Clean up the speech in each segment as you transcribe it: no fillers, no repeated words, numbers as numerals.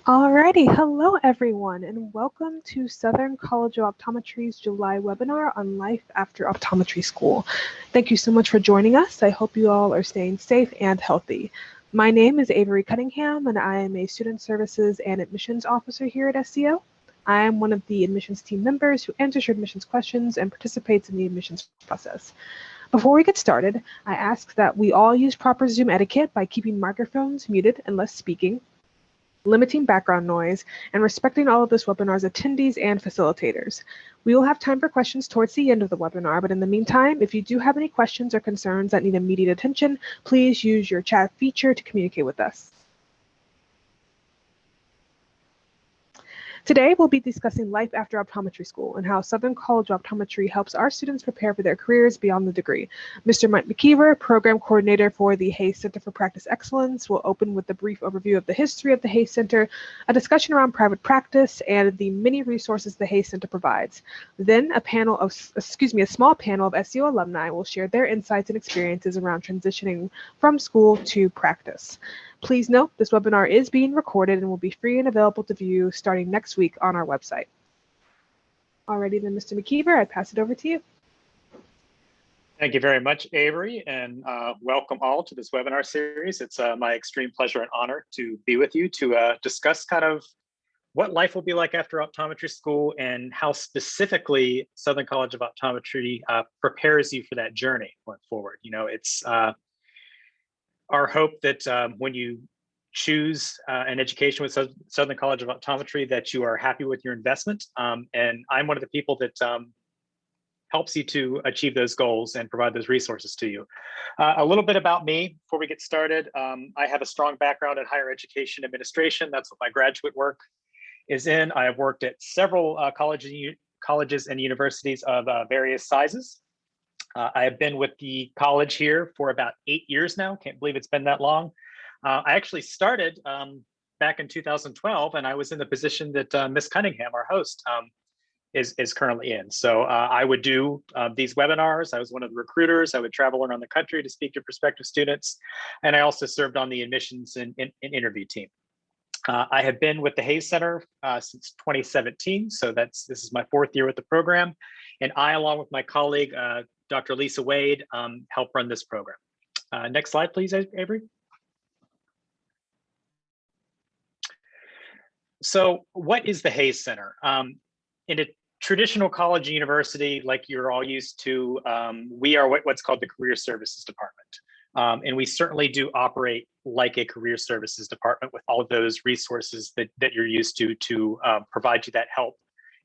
Alrighty, hello everyone, and welcome to Southern College of Optometry's July webinar on life after optometry school. Thank you so much for joining us. I hope you all are staying safe and healthy. My name is Avery Cunningham, and I am a Student Services and Admissions Officer here at SCO. I am one of the admissions team members who answers your admissions questions and participates in the admissions process. Before we get started, I ask that we all use proper Zoom etiquette by keeping microphones muted unless speaking, limiting background noise, and respecting all of this webinar's attendees and facilitators. We will have time for questions towards the end of the webinar, but in the meantime, if you do have any questions or concerns that need immediate attention, please use your chat feature to communicate with us. Today, we'll be discussing life after optometry school and how Southern College of Optometry helps our students prepare for their careers beyond the degree. Mr. Mike McKeever, Program Coordinator for the Hayes Center for Practice Excellence, will open with a brief overview of the history of the Hayes Center, a discussion around private practice, and the many resources the Hayes Center provides. Then a small panel of SCO alumni will share their insights and experiences around transitioning from school to practice. Please note this webinar is being recorded and will be free and available to view starting next week on our website. Alrighty then, Mr. McKeever, I pass it over to you. Thank you very much, Avery, and welcome all to this webinar series. It's my extreme pleasure and honor to be with you to discuss kind of what life will be like after optometry school and how specifically Southern College of Optometry prepares you for that journey going forward. You know, it's our hope that when you choose an education with Southern College of Optometry that you are happy with your investment. And I'm one of the people that helps you to achieve those goals and provide those resources to you. A little bit about me before we get started. I have a strong background in higher education administration. That's what my graduate work is in. I have worked at several colleges and universities of various sizes. I have been with the college here for about 8 years now. Can't believe it's been that long. I actually started back in 2012, and I was in the position that Ms. Cunningham, our host, is currently in. So I would do these webinars. I was one of the recruiters. I would travel around the country to speak to prospective students. And I also served on the admissions and interview team. I have been with the Hayes Center since 2017. So this is my 4th year with the program. And I, along with my colleague, Dr. Lisa Wade, help run this program. Next slide, please, Avery. So what is the Hayes Center? In a traditional college and university, like you're all used to, we are what's called the Career Services Department. And we certainly do operate like a career services department with all of those resources that you're used to provide you that help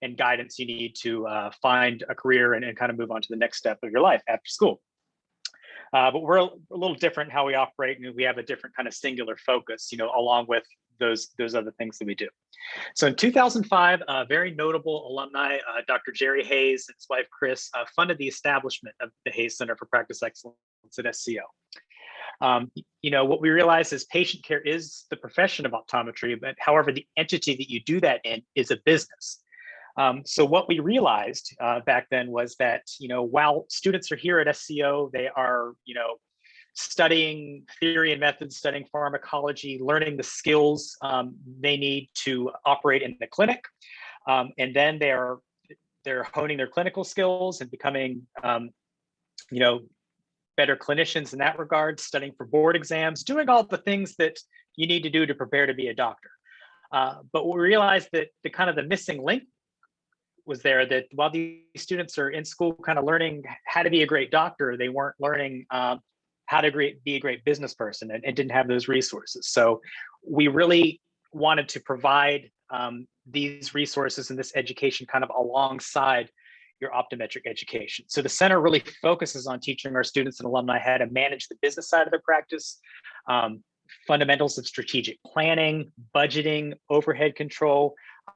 and guidance you need to find a career and kind of move on to the next step of your life after school. But we're a little different how we operate, and we have a different kind of singular focus, you know, along with those other things that we do. So in 2005, a very notable alumni, Dr. Jerry Hayes and his wife, Chris, funded the establishment of the Hayes Center for Practice Excellence at SCO. You know, what we realize is patient care is the profession of optometry, but however, the entity that you do that in is a business. So what we realized back then was that, you know, while students are here at SCO, they are, you know, studying theory and methods, studying pharmacology, learning the skills they need to operate in the clinic. And then they're honing their clinical skills and becoming, you know, better clinicians in that regard, studying for board exams, doing all the things that you need to do to prepare to be a doctor. But we realized that the missing link was there, that while these students are in school kind of learning how to be a great doctor, they weren't learning how to be a great business person and didn't have those resources. So we really wanted to provide these resources and this education kind of alongside your optometric education. So the center really focuses on teaching our students and alumni how to manage the business side of their practice, fundamentals of strategic planning, budgeting, overhead control,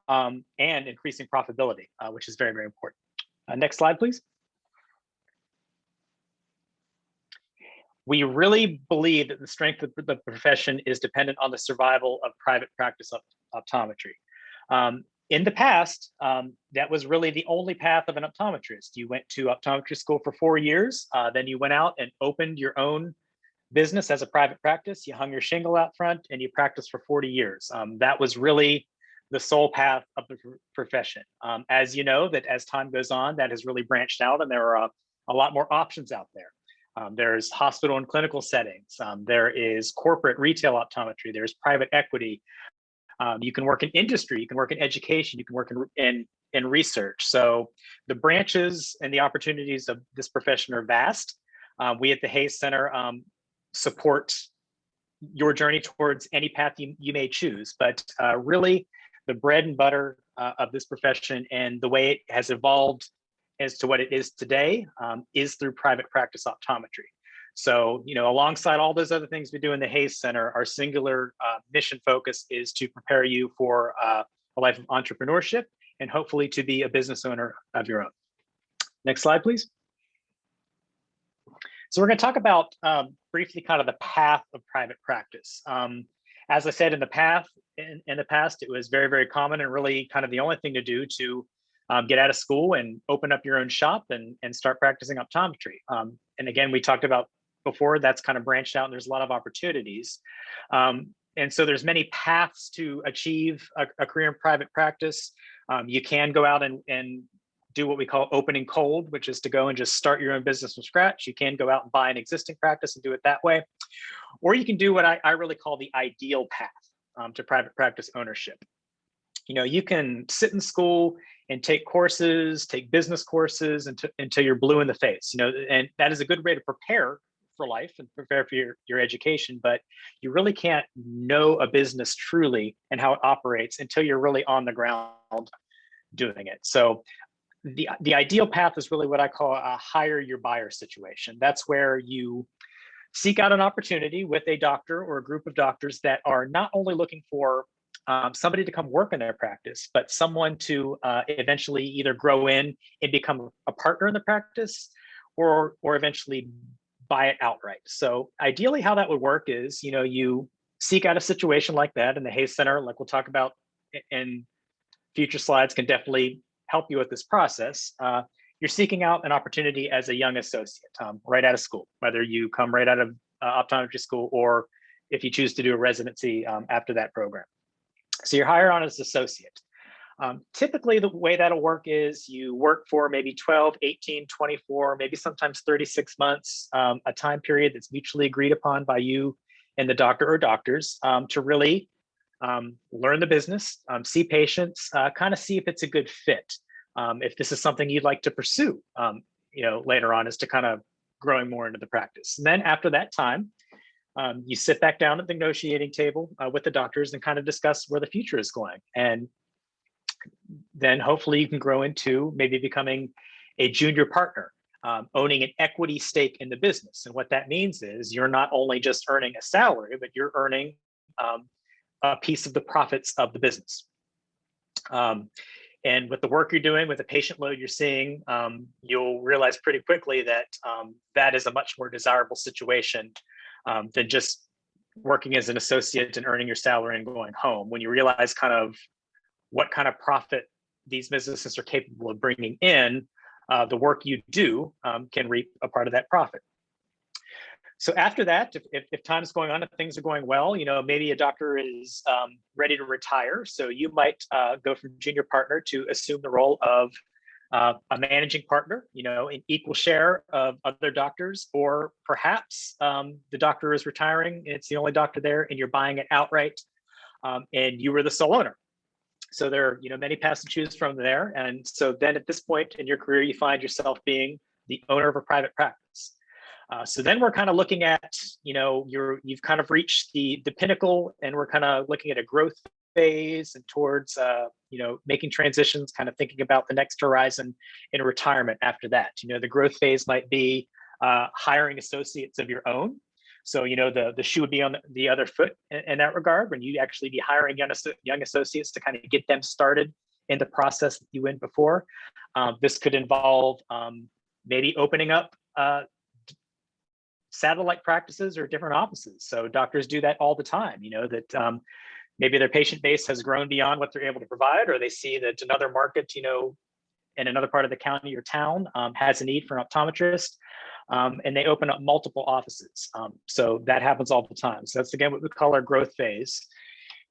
and increasing profitability, which is very, very important. Next slide, please. We really believe that the strength of the profession is dependent on the survival of private practice optometry. In the past, that was really the only path of an optometrist. You went to optometry school for 4 years, then you went out and opened your own business as a private practice, you hung your shingle out front and you practiced for 40 years. That was really the sole path of the profession. As you know, that as time goes on, that has really branched out, and there are a lot more options out there. There's hospital and clinical settings. There is corporate retail optometry. There's private equity. You can work in industry. You can work in education. You can work in research. So the branches and the opportunities of this profession are vast. We at the Hayes Center support your journey towards any path you may choose, but really the bread and butter of this profession and the way it has evolved as to what it is today is through private practice optometry. So, alongside all those other things we do in the Hayes Center, our singular mission focus is to prepare you for a life of entrepreneurship and hopefully to be a business owner of your own. Next slide, please. So we're going to talk about briefly kind of the path of private practice. As I said, in the past, it was very, very common and really kind of the only thing to do to get out of school and open up your own shop and start practicing optometry. And again, we talked about before, that's kind of branched out and there's a lot of opportunities. And so there's many paths to achieve a career in private practice. You can go out and do what we call opening cold, which is to go and just start your own business from scratch. You can go out and buy an existing practice and do it that way. Or you can do what I really call the ideal path to private practice ownership. You can sit in school and take courses, take business courses until you're blue in the face, and that is a good way to prepare for life and prepare for your education, but you really can't know a business truly and how it operates until you're really on the ground doing it. So the ideal path is really what I call a hire your buyer situation. That's where you seek out an opportunity with a doctor or a group of doctors that are not only looking for somebody to come work in their practice, but someone to eventually either grow in and become a partner in the practice or eventually buy it outright. So ideally how that would work is, you seek out a situation like that, and the Hayes Center, like we'll talk about in future slides, can definitely help you with this process. You're seeking out an opportunity as a young associate right out of school, whether you come right out of optometry school or if you choose to do a residency after that program. So you're hired on as associate. Typically, the way that'll work is you work for maybe 12, 18, 24, maybe sometimes 36 months, a time period that's mutually agreed upon by you and the doctor or doctors to really learn the business, see patients, kind of see if it's a good fit. If this is something you'd like to pursue, later on as to kind of growing more into the practice. And then after that time, you sit back down at the negotiating table with the doctors and kind of discuss where the future is going. And then hopefully you can grow into maybe becoming a junior partner, owning an equity stake in the business. And what that means is you're not only just earning a salary, but you're earning a piece of the profits of the business. And with the work you're doing, with the patient load you're seeing, you'll realize pretty quickly that that is a much more desirable situation than just working as an associate and earning your salary and going home. When you realize kind of what kind of profit these businesses are capable of bringing in, the work you do can reap a part of that profit. So after that, if time's going on, if things are going well, maybe a doctor is ready to retire. So you might go from junior partner to assume the role of a managing partner, an equal share of other doctors, or perhaps the doctor is retiring, it's the only doctor there, and you're buying it outright, and you were the sole owner. So there are, many paths to choose from there. And so then at this point in your career, you find yourself being the owner of a private practice. So then we're kind of looking at, you've kind of reached the pinnacle, and we're kind of looking at a growth phase and towards, making transitions, kind of thinking about the next horizon in retirement after that. The growth phase might be hiring associates of your own. So, the shoe would be on the other foot in that regard, when you actually be hiring young associates to kind of get them started in the process that you went before. This could involve maybe opening up satellite practices or different offices. So doctors do that all the time, that maybe their patient base has grown beyond what they're able to provide, or they see that another market, in another part of the county or town has a need for an optometrist. and they open up multiple offices. So that happens all the time. So that's again what we call our growth phase.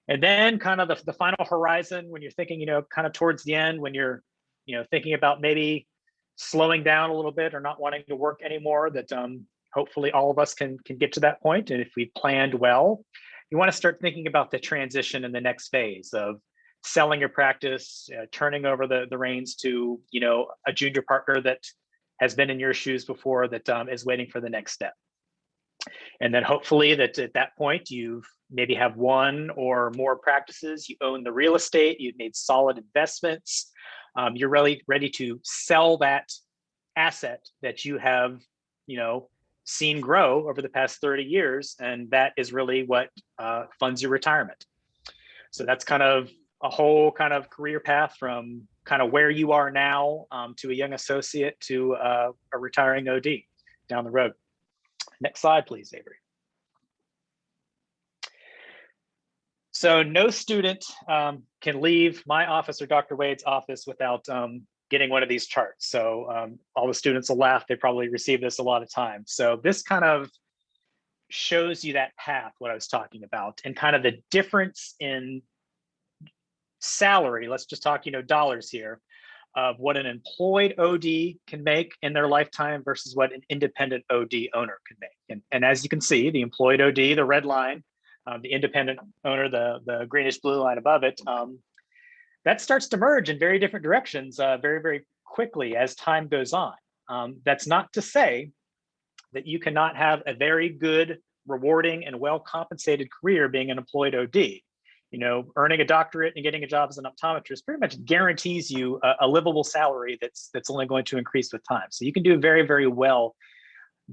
And then kind of the final horizon when you're thinking, kind of towards the end, when you're, thinking about maybe slowing down a little bit or not wanting to work anymore, that hopefully all of us can get to that point. And if we planned well, you want to start thinking about the transition in the next phase of selling your practice, turning over the reins to, a junior partner that has been in your shoes before, that is waiting for the next step. And then hopefully that at that point, you've maybe have one or more practices, you own the real estate, you've made solid investments, you're really ready to sell that asset that you have, seen grow over the past 30 years. And that is really what funds your retirement. So that's kind of a whole kind of career path from kind of where you are now to a young associate to a retiring OD down the road. Next slide, please, Avery. So no student can leave my office or Dr. Wade's office without getting one of these charts. So all the students will laugh. They probably receive this a lot of times. So this kind of shows you that path, what I was talking about, and kind of the difference in salary. Let's just talk, dollars here, of what an employed OD can make in their lifetime versus what an independent OD owner can make. And as you can see, the employed OD, the red line, the independent owner, the greenish blue line above it, that starts to merge in very different directions very, very quickly as time goes on. That's not to say that you cannot have a very good, rewarding, and well-compensated career being an employed OD. Earning a doctorate and getting a job as an optometrist pretty much guarantees you a livable salary that's only going to increase with time. So you can do very, very well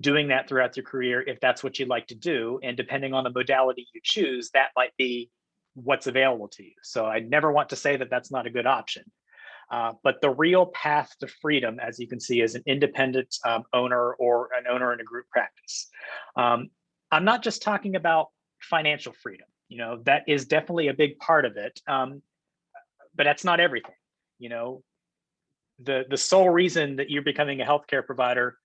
doing that throughout your career if that's what you'd like to do. And depending on the modality you choose, that might be what's available to you. So I never want to say that that's not a good option. But the real path to freedom, as you can see, is an independent owner or an owner in a group practice. I'm not just talking about financial freedom. That is definitely a big part of it, but that's not everything. The sole reason that you're becoming a healthcare provider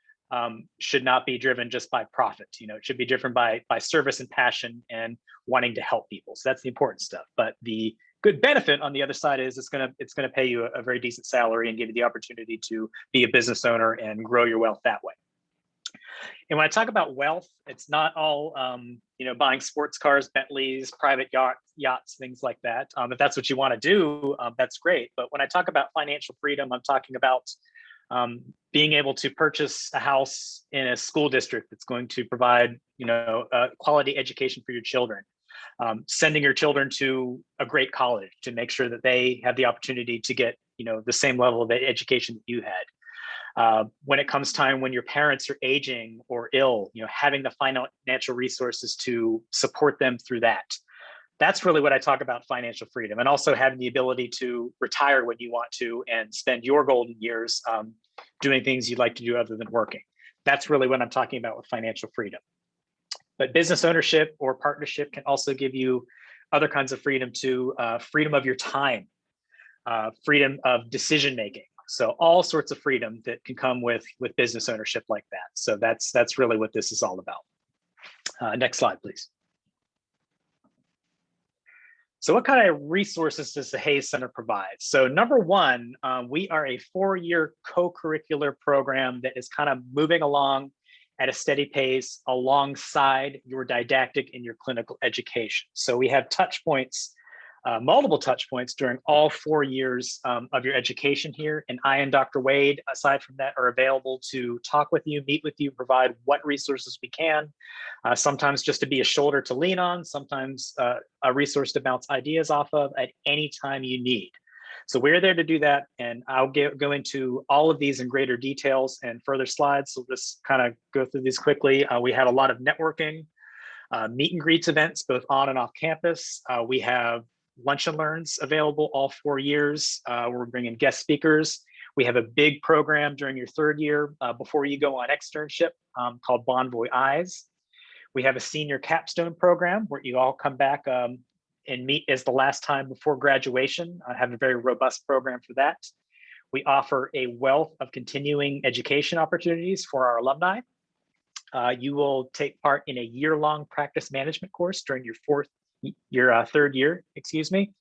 should not be driven just by profit. It should be driven by service and passion and wanting to help people. So that's the important stuff. But the good benefit on the other side is it's gonna pay you a very decent salary and give you the opportunity to be a business owner and grow your wealth that way. And when I talk about wealth, it's not all buying sports cars, Bentleys, private yachts, things like that. If that's what you want to do, that's great. But when I talk about financial freedom, I'm talking about being able to purchase a house in a school district that's going to provide a quality education for your children, sending your children to a great college to make sure that they have the opportunity to get the same level of education that you had. When it comes time when your parents are aging or ill, having the financial resources to support them through that. That's really what I talk about financial freedom, and also having the ability to retire when you want to and spend your golden years doing things you'd like to do other than working. That's really what I'm talking about with financial freedom. But business ownership or partnership can also give you other kinds of freedom too, freedom of your time, freedom of decision-making. So all sorts of freedom that can come with business ownership like that. So that's really what this is all about. Next slide, please. So what kind of resources does the Hayes Center provide? So number one, we are a 4-year co-curricular program that is kind of moving along at a steady pace alongside your didactic and your clinical education. So we have touch points, multiple touch points during all 4 years of your education here. And I and Dr. Wade, aside from that, are available to talk with you, meet with you, provide what resources we can. Sometimes just to be a shoulder to lean on, sometimes a resource to bounce ideas off of at any time you need. So we're there to do that. And I'll go into all of these in greater details and further slides. So just kind of go through these quickly. We have a lot of networking, meet and greets events, both on and off campus. We have lunch and learns available all 4 years. We're bringing guest speakers. We have a big program during your 3rd year before you go on externship called Bonvoy Eyes. We have a senior capstone program where you all come back and meet as the last time before graduation. I have a very robust program for that. We offer a wealth of continuing education opportunities for our alumni. You will take part in a year-long practice management course during your third year, excuse me.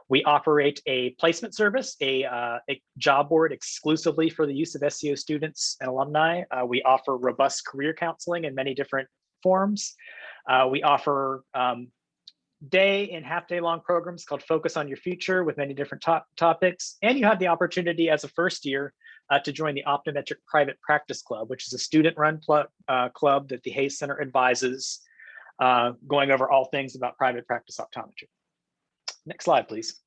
We operate a placement service, a job board exclusively for the use of SCO students and alumni. We offer robust career counseling in many different forms. We offer day and half-day long programs called Focus on Your Future with many different topics. And you have the opportunity as a first year to join the Optometric Private Practice Club, which is a student-run club that the Hayes Center advises, going over all things about private practice optometry. Next slide, please.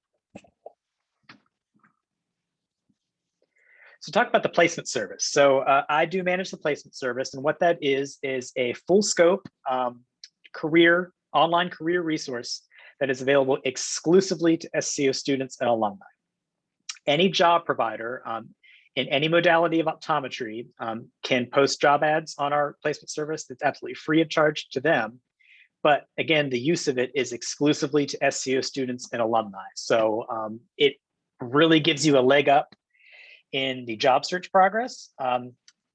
So talk about the placement service. So I do manage the placement service, and what that is a full scope online career resource that is available exclusively to SCO students and alumni. Any job provider in any modality of optometry can post job ads on our placement service. That's absolutely free of charge to them. But again, the use of it is exclusively to SCO students and alumni. So it really gives you a leg up in the job search progress.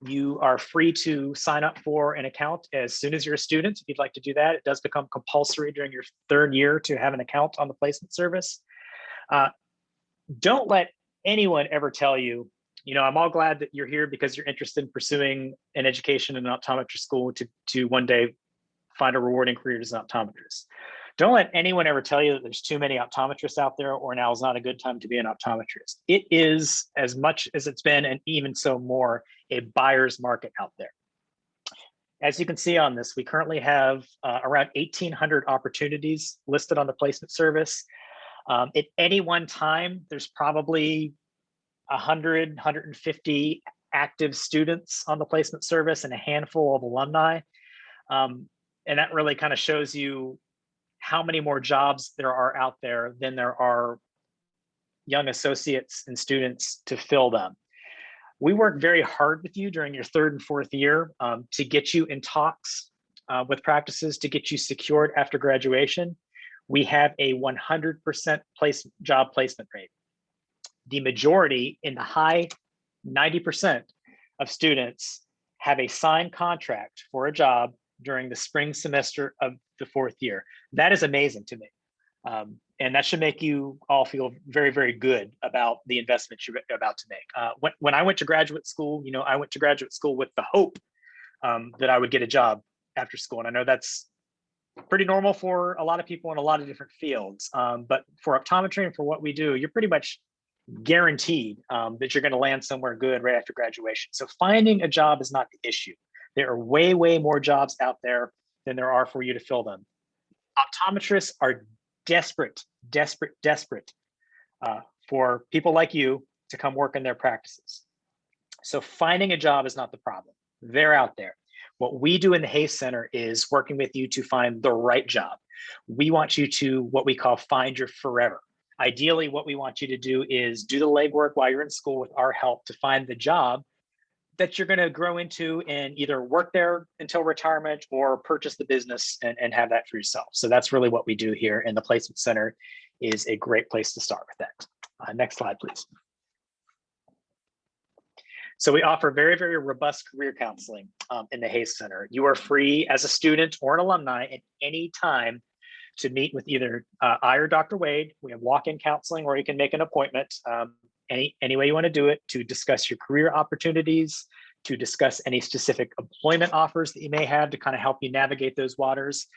You are free to sign up for an account as soon as you're a student. If you'd like to do that, it does become compulsory during your third year to have an account on the placement service. Don't let anyone ever tell you, I'm all glad that you're here because you're interested in pursuing an education in an optometry school to one day find a rewarding career as an optometrist. Don't let anyone ever tell you that there's too many optometrists out there or now is not a good time to be an optometrist. It is, as much as it's been, and even so more, a buyer's market out there. As you can see on this, we currently have around 1,800 opportunities listed on the placement service. At any one time, there's probably 100, 150 active students on the placement service and a handful of alumni. And that really kind of shows you how many more jobs there are out there than there are young associates and students to fill them. We work very hard with you during your third and fourth year to get you in talks with practices, to get you secured after graduation. We have a 100% job placement rate. The majority, in the high 90% of students, have a signed contract for a job during the spring semester of the fourth year. That is amazing to me. And that should make you all feel very, very good about the investment you're about to make. When I went to graduate school, I went to graduate school with the hope that I would get a job after school. And I know that's pretty normal for a lot of people in a lot of different fields. But for optometry and for what we do, you're pretty much guaranteed that you're going to land somewhere good right after graduation. So finding a job is not the issue. There are way, way more jobs out there than there are for you to fill them. Optometrists are desperate for people like you to come work in their practices. So finding a job is not the problem. They're out there. What we do in the Hayes Center is working with you to find the right job. We want you to what we call find your forever. Ideally, what we want you to do is do the legwork while you're in school with our help to find the job that you're going to grow into and either work there until retirement or purchase the business and have that for yourself. So that's really what we do here. And the Placement Center is a great place to start with that. Next slide, please. So we offer very, very robust career counseling in the Hayes Center. You are free as a student or an alumni at any time to meet with either I or Dr. Wade. We have walk-in counseling where you can make an appointment any way you want to do it, to discuss your career opportunities, to discuss any specific employment offers that you may have to kind of help you navigate those waters,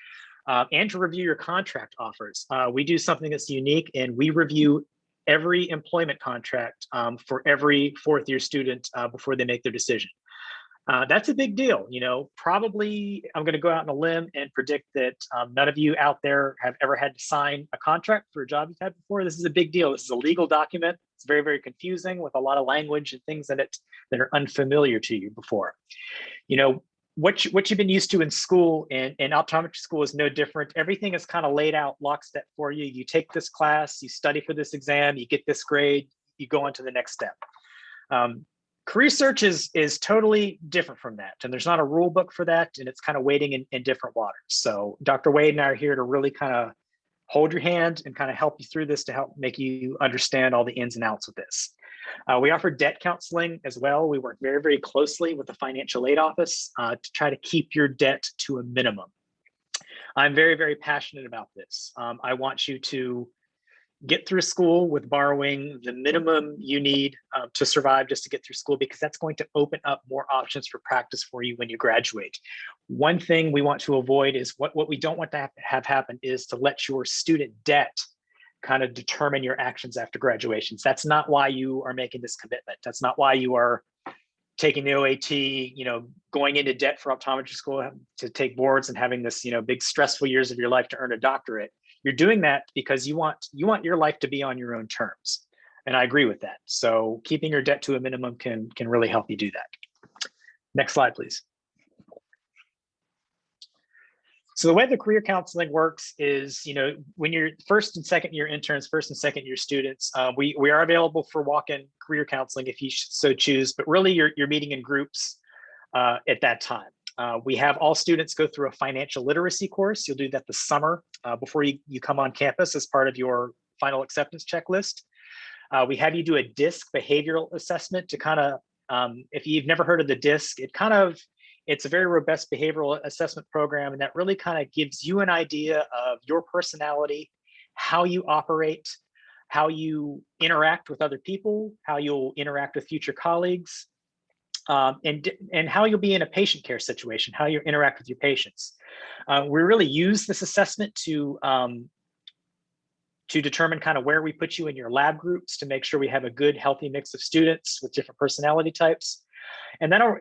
and to review your contract offers. We do something that's unique, and we review every employment contract for every fourth year student before they make their decision. That's a big deal. Probably I'm going to go out on a limb and predict that none of you out there have ever had to sign a contract for a job you've had before. This is a big deal. This is a legal document. It's very, very confusing with a lot of language and things in it that are unfamiliar to you before. What you've been used to in school, and optometry school is no different. Everything is kind of laid out lockstep for you. You take this class, you study for this exam, you get this grade, you go on to the next step. Career search is totally different from that. And there's not a rule book for that. And it's kind of wading in different waters. So Dr. Wade and I are here to really kind of hold your hand and kind of help you through this to help make you understand all the ins and outs of this. We offer debt counseling as well. We work very, very closely with the financial aid office to try to keep your debt to a minimum. I'm very, very passionate about this. I want you to get through school with borrowing the minimum you need to survive just to get through school, because that's going to open up more options for practice for you when you graduate. One thing we want to avoid is what we don't want to have happen is to let your student debt kind of determine your actions after graduations. That's not why you are making this commitment. That's not why you are taking the OAT, going into debt for optometry school to take boards and having this, big stressful years of your life to earn a doctorate. You're doing that because you want your life to be on your own terms. And I agree with that. So keeping your debt to a minimum can really help you do that. Next slide, please. So the way the career counseling works is, when you're first and second year interns, first and second year students, we are available for walk-in career counseling if you so choose, but really you're meeting in groups at that time. We have all students go through a financial literacy course. You'll do that this summer before you come on campus as part of your final acceptance checklist. We have you do a DISC behavioral assessment to kind of, if you've never heard of the DISC, it's a very robust behavioral assessment program, and that really kind of gives you an idea of your personality, how you operate, how you interact with other people, how you'll interact with future colleagues, and how you'll be in a patient care situation, how you interact with your patients. We really use this assessment to determine kind of where we put you in your lab groups to make sure we have a good, healthy mix of students with different personality types. And that'll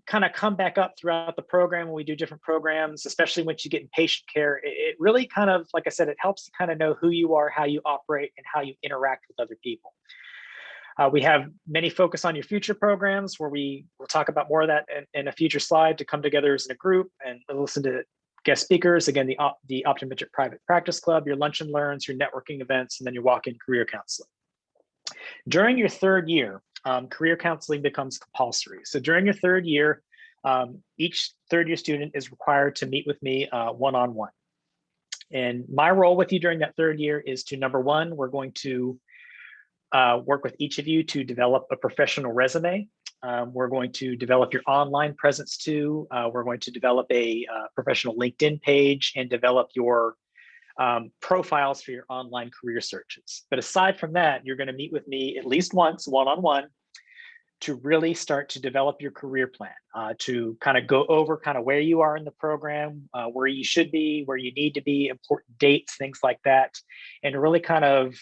kind of come back up throughout the program when we do different programs, especially once you get in patient care. It really kind of, like I said, it helps to kind of know who you are, how you operate, and how you interact with other people. We have many focus on your future programs where we will talk about more of that in a future slide, to come together as a group and listen to guest speakers. Again, the Optometric Private Practice Club, your lunch and learns, your networking events, and then your walk-in career counseling. During your third year, career counseling becomes compulsory. So during your third year, each third year student is required to meet with me one-on-one. And my role with you during that third year is to, number one, we're going to work with each of you to develop a professional resume. We're going to develop your online presence too. We're going to develop a professional LinkedIn page and develop your profiles for your online career searches. But aside from that, you're going to meet with me at least once, one-on-one, to really start to develop your career plan, to kind of go over kind of where you are in the program, where you should be, where you need to be, important dates, things like that, and really kind of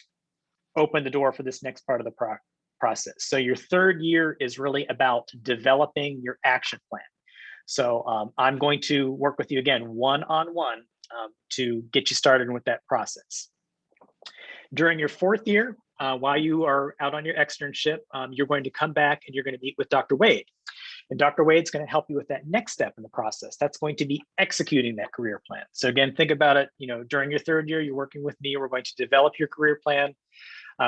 open the door for this next part of the process. So your third year is really about developing your action plan. So I'm going to work with you again, one-on-one, to get you started with that process. During your fourth year, while you are out on your externship, you're going to come back and you're going to meet with Dr. Wade. And Dr. Wade's going to help you with that next step in the process. That's going to be executing that career plan. So again, think about it, during your third year, you're working with me, we're going to develop your career plan.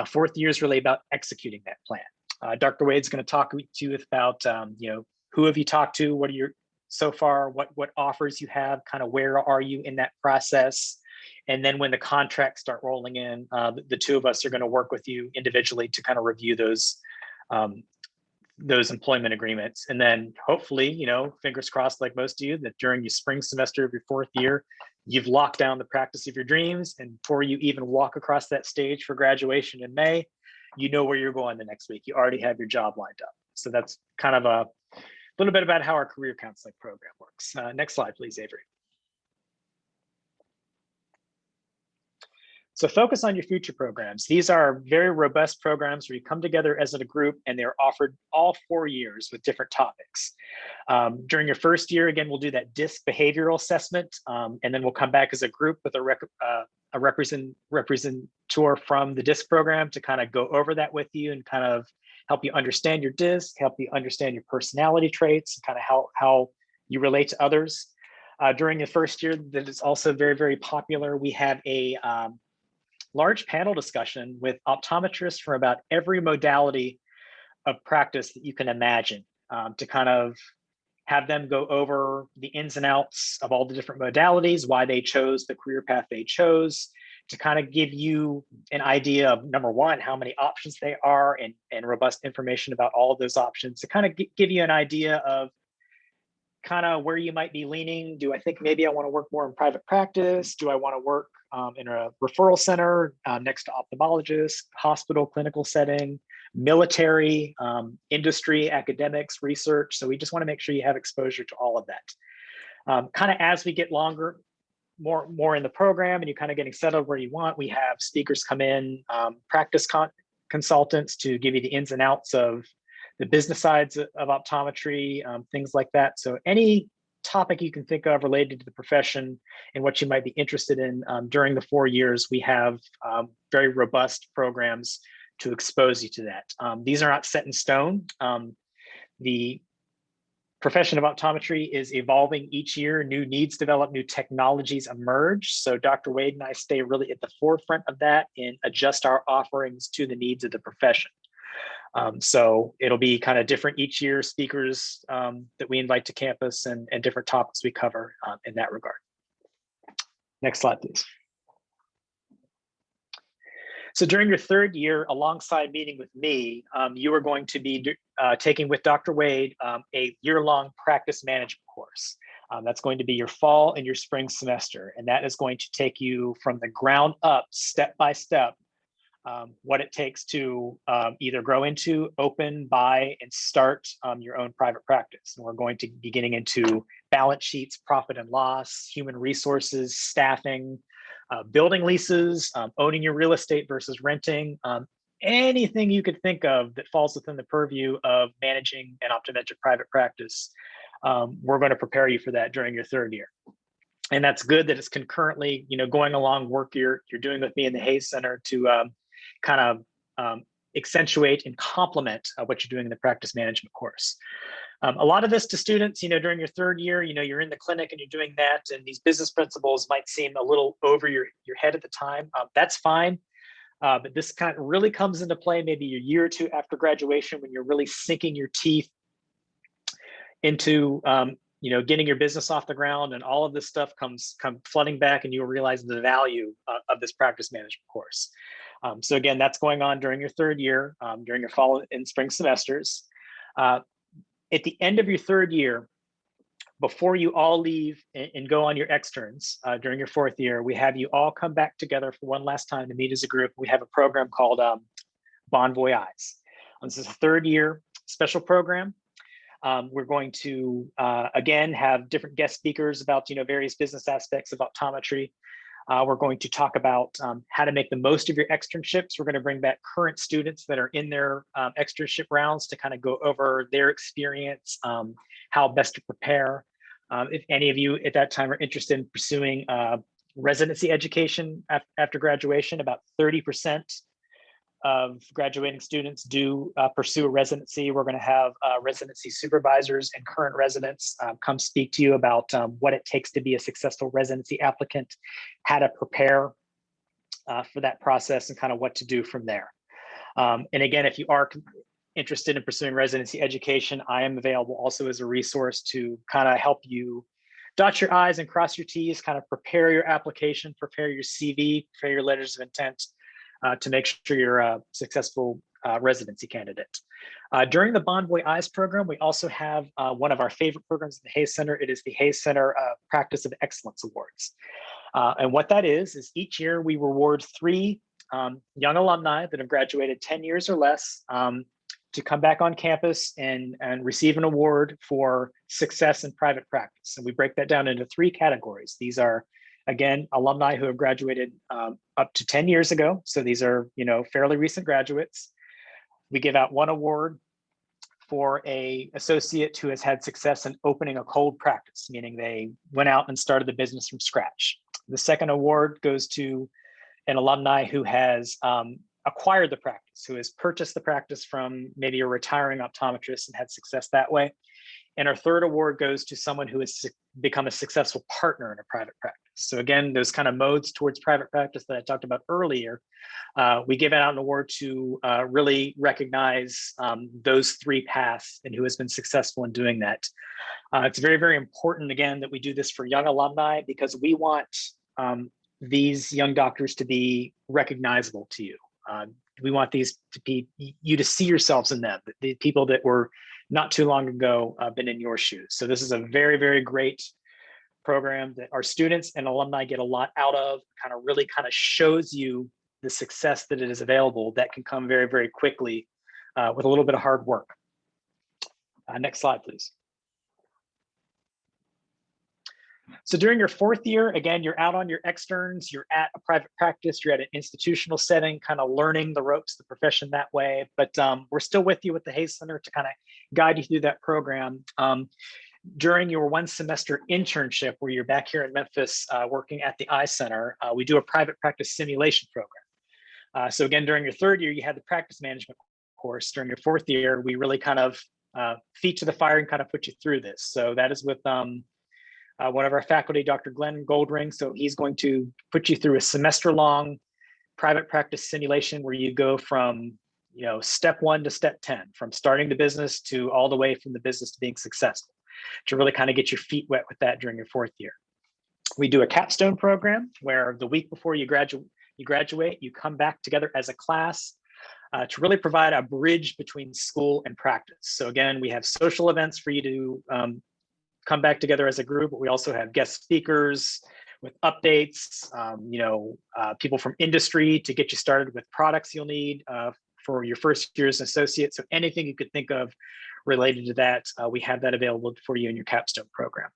Fourth year is really about executing that plan. Dr. Wade's going to talk to you about, who have you talked to? What are your, so far, what offers you have, kind of where are you in that process? And then when the contracts start rolling in, the two of us are going to work with you individually to kind of review those employment agreements. And then hopefully, fingers crossed, like most of you, that during your spring semester of your fourth year, you've locked down the practice of your dreams. And before you even walk across that stage for graduation in May, you know where you're going the next week. You already have your job lined up. So that's kind of a little bit about how our career counseling program works. Next slide, please, Avery. So focus on your future programs. These are very robust programs where you come together as a group and they're offered all 4 years with different topics. During your first year, again, we'll do that DISC behavioral assessment, and then we'll come back as a group with a representative from the DISC program to kind of go over that with you and kind of help you understand your DISC, help you understand your personality traits, and kind of how you relate to others. During the first year, that is also very, very popular. We have a large panel discussion with optometrists from about every modality of practice that you can imagine, to kind of have them go over the ins and outs of all the different modalities, why they chose the career path they chose, to kind of give you an idea of, number one, how many options they are, and robust information about all of those options to kind of give you an idea of kind of where you might be leaning. Do I think maybe I want to work more in private practice? Do I want to work in a referral center next to ophthalmologists, hospital, clinical setting, military, industry, academics, research? So we just want to make sure you have exposure to all of that. Kind of as we get longer, more in the program, and you're kind of getting settled where you want, we have speakers come in, practice consultants to give you the ins and outs of the business sides of optometry, things like that. So any topic you can think of related to the profession and what you might be interested in during the 4 years, we have very robust programs to expose you to that. These are not set in stone. The profession of optometry is evolving each year. New needs develop, new technologies emerge. So Dr. Wade and I stay really at the forefront of that and adjust our offerings to the needs of the profession. So it'll be kind of different each year, speakers that we invite to campus, and different topics we cover in that regard. Next slide, please. So during your 3rd year, alongside meeting with me, you are going to be taking with Dr. Wade a year-long practice management course. That's going to be your fall and your spring semester. And that is going to take you from the ground up, step by step, what it takes to either grow into, open, buy, and start your own private practice. And we're going to be getting into balance sheets, profit and loss, human resources, staffing, building leases, owning your real estate versus renting, anything you could think of that falls within the purview of managing an optometric private practice. We're going to prepare you for that during your 3rd year. And that's good that it's concurrently, going along work you're doing with me in the Hayes Center to kind of accentuate and complement what you're doing in the practice management course. A lot of this to students, during your 3rd year, you're in the clinic and you're doing that, and these business principles might seem a little over your head at the time. That's fine. But this kind of really comes into play maybe a year or two after graduation, when you're really sinking your teeth into getting your business off the ground, and all of this stuff comes flooding back, and you'll realize the value of this practice management course. So again, that's going on during your 3rd year, during your fall and spring semesters. At the end of your 3rd year, before you all leave and go on your externs during your 4th year, we have you all come back together for one last time to meet as a group. We have a program called Bon Voyage. This is a 3rd year special program. We're going to, again, have different guest speakers about various business aspects of optometry. We're going to talk about how to make the most of your externships. We're going to bring back current students that are in their externship rounds to kind of go over their experience, how best to prepare. If any of you at that time are interested in pursuing residency education after graduation, about 30% of graduating students do pursue a residency. We're going to have residency supervisors and current residents come speak to you about what it takes to be a successful residency applicant, how to prepare for that process, and kind of what to do from there. And again, if you are interested in pursuing residency education, I am available also as a resource to kind of help you dot your I's and cross your T's, kind of prepare your application, prepare your CV, prepare your letters of intent, to make sure you're a successful residency candidate. During the Bon Voyage program, we also have one of our favorite programs in the Hayes Center. It is the Hayes Center Practice of Excellence Awards. And what that is each year we reward 3 young alumni that have graduated 10 years or less to come back on campus and receive an award for success in private practice. And we break that down into 3 categories. These are, again, alumni who have graduated up to 10 years ago. So these are, fairly recent graduates. We give out 1 award for an associate who has had success in opening a cold practice, meaning they went out and started the business from scratch. The second award goes to an alumni who has acquired the practice, who has purchased the practice from maybe a retiring optometrist and had success that way. And our third award goes to someone who has become a successful partner in a private practice. So again, those kind of modes towards private practice that I talked about earlier, we give out an award to really recognize those 3 paths and who has been successful in doing that. It's very, very important, again, that we do this for young alumni, because we want these young doctors to be recognizable to you. We want these to be you to see yourselves in them, the people that were not too long ago been in your shoes. So this is a very, very great program that our students and alumni get a lot out of, really shows you the success that it is available that can come very, very quickly with a little bit of hard work. Next slide, please. So during your fourth year, again, you're out on your externs, you're at a private practice, you're at an institutional setting, learning the ropes, the profession that way. But we're still with you with the Hayes Center to guide you through that program. During your 1 semester internship, where you're back here in Memphis working at the Eye Center, we do a private practice simulation program. So again, during your third year, you had the practice management course. During your fourth year, we really feet to the fire and put you through this. So that is with one of our faculty, Dr. Glenn Goldring. So he's going to put you through a semester-long private practice simulation where you go from step 1 to step 10, from starting the business to all the way from the business to being successful, to really get your feet wet with that during your fourth year. We do a capstone program where the week before you graduate, you come back together as a class to really provide a bridge between school and practice. So again, we have social events for you to come back together as a group, but we also have guest speakers with updates, people from industry to get you started with products you'll need for your first year as an associate. So anything you could think of related to that, we have that available for you in your capstone program.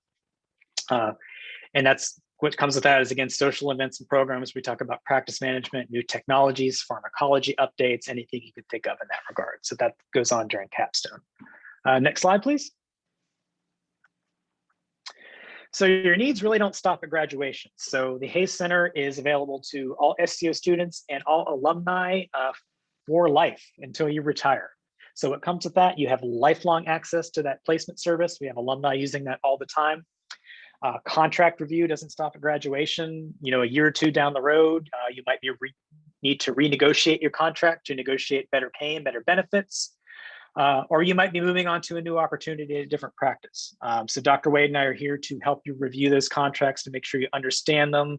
And that's what comes with that is, again, social events and programs. We talk about practice management, new technologies, pharmacology updates, anything you could think of in that regard. So that goes on during capstone. Next slide, please. So your needs really don't stop at graduation. So the Hayes Center is available to all SCO students and all alumni for life until you retire. So what comes with that, you have lifelong access to that placement service. We have alumni using that all the time. Contract review doesn't stop at graduation. A year or two down the road, you might need to renegotiate your contract to negotiate better pay and better benefits. Or you might be moving on to a new opportunity at a different practice. So Dr. Wade and I are here to help you review those contracts to make sure you understand them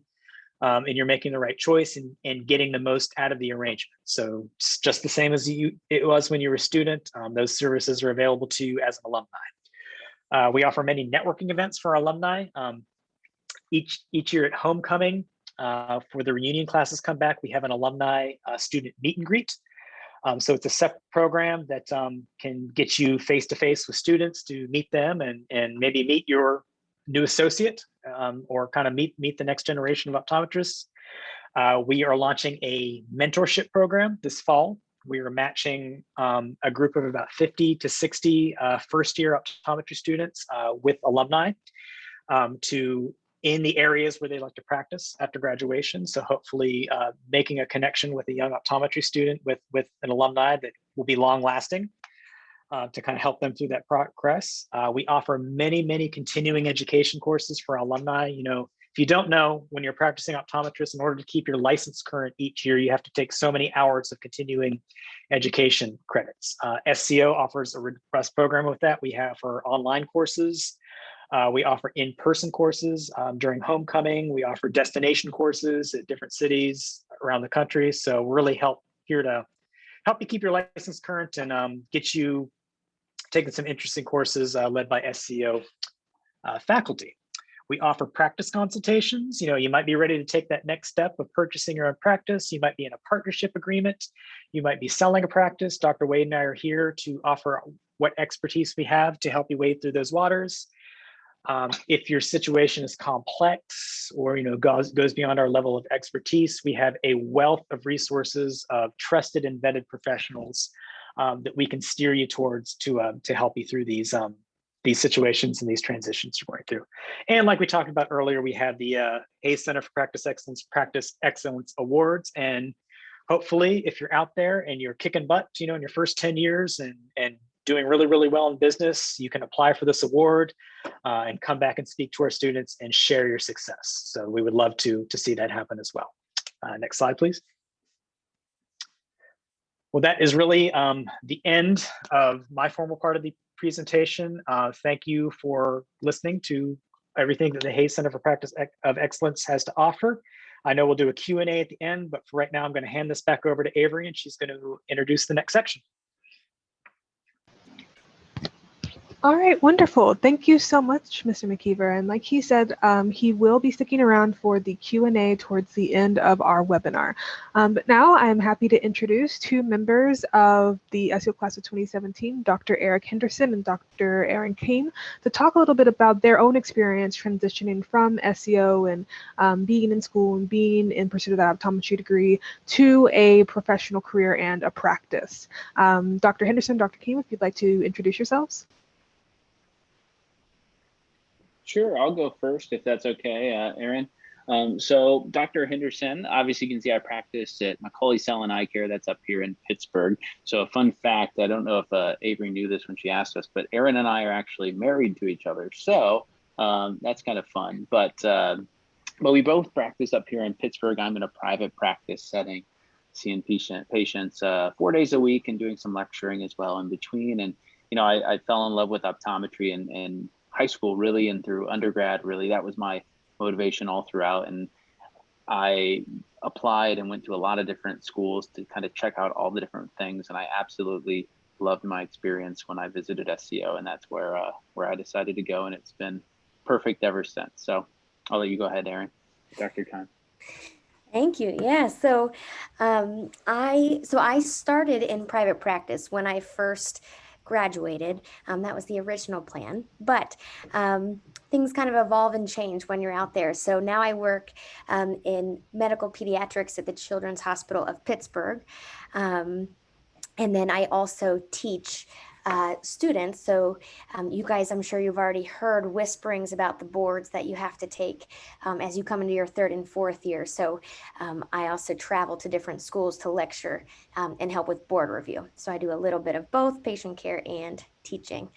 and you're making the right choice and getting the most out of the arrangement. So it's just the same as it was when you were a student. Those services are available to you as an alumni. We offer many networking events for our alumni. Each year at homecoming, for the reunion classes come back, we have an alumni student meet and greet. So it's a separate program that can get you face-to-face with students to meet them and maybe meet your new associate or meet the next generation of optometrists. We are launching a mentorship program this fall. We are matching a group of about 50 to 60 first-year optometry students with alumni in the areas where they like to practice after graduation. So hopefully making a connection with a young optometry student with an alumni that will be long lasting to help them through that progress. We offer many, many continuing education courses for alumni. If you don't know, when you're practicing optometrist, in order to keep your license current each year, you have to take so many hours of continuing education credits. SCO offers a robust program with that. We have for online courses. We offer in-person courses during homecoming. We offer destination courses at different cities around the country. So we're really here to help you keep your license current and get you taking some interesting courses led by SCO faculty. We offer practice consultations. You might be ready to take that next step of purchasing your own practice. You might be in a partnership agreement. You might be selling a practice. Dr. Wade and I are here to offer what expertise we have to help you wade through those waters. If your situation is complex or goes beyond our level of expertise, we have a wealth of resources of trusted and vetted professionals that we can steer you towards to help you through these situations and these transitions you're going through. And like we talked about earlier, we have the Hayes Center for Practice Excellence Awards. And hopefully, if you're out there and you're kicking butt, in your first 10 years and doing really, really well in business, you can apply for this award and come back and speak to our students and share your success. So we would love to see that happen as well. Next slide, please. Well, that is really the end of my formal part of the presentation. Thank you for listening to everything that the Hayes Center for Practice of Excellence has to offer. I know we'll do a Q&A at the end, but for right now, I'm going to hand this back over to Avery, and she's going to introduce the next section. All right, wonderful. Thank you so much, Mr. McKeever. And like he said, he will be sticking around for the Q&A towards the end of our webinar. But now I'm happy to introduce two members of the SEO class of 2017, Dr. Eric Henderson and Dr. Aaron Kane, to talk a little bit about their own experience transitioning from SEO and being in school and being in pursuit of that optometry degree to a professional career and a practice. Dr. Henderson, Dr. Kane, if you'd like to introduce yourselves. Sure, I'll go first if that's okay, Aaron. So Dr. Henderson, obviously you can see I practice at Macaulay Sellen Eye Care, that's up here in Pittsburgh. So a fun fact, I don't know if Avery knew this when she asked us, but Aaron and I are actually married to each other. So that's kind of fun. But we both practice up here in Pittsburgh. I'm in a private practice setting, seeing patients 4 days a week and doing some lecturing as well in between. And, you know, I fell in love with optometry and high school really, and through undergrad really. That was my motivation all throughout, and I applied and went to a lot of different schools to kind of check out all the different things, and I absolutely loved my experience when I visited SCO, and that's where I decided to go, and it's been perfect ever since. So I'll let you go ahead, Aaron. Dr. Khan. Thank you. Yeah. So I started in private practice when I first graduated. That was the original plan, but things kind of evolve and change when you're out there. So now I work in medical pediatrics at the Children's Hospital of Pittsburgh. And then I also teach students. So you guys, I'm sure you've already heard whisperings about the boards that you have to take as you come into your third and fourth year. So I also travel to different schools to lecture and help with board review. So I do a little bit of both patient care and teaching.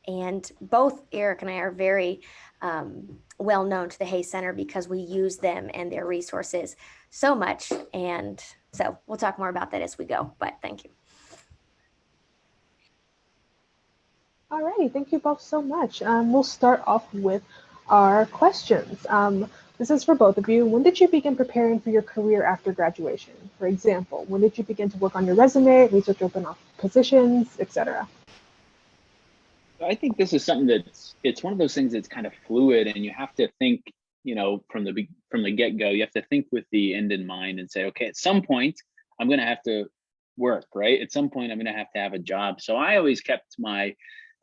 And both Eric and I are very well known to the Hay Center because we use them and their resources so much. And so we'll talk more about that as we go, but thank you. All righty, thank you both so much. We'll start off with our questions. This is for both of you. When did you begin preparing for your career after graduation? For example, when did you begin to work on your resume, research open positions, etc.? I think this is something it's one of those things that's kind of fluid, and you have to think, you know, from the get-go, you have to think with the end in mind and say, okay, at some point I'm going to have to work, right? At some point I'm going to have a job. So I always kept my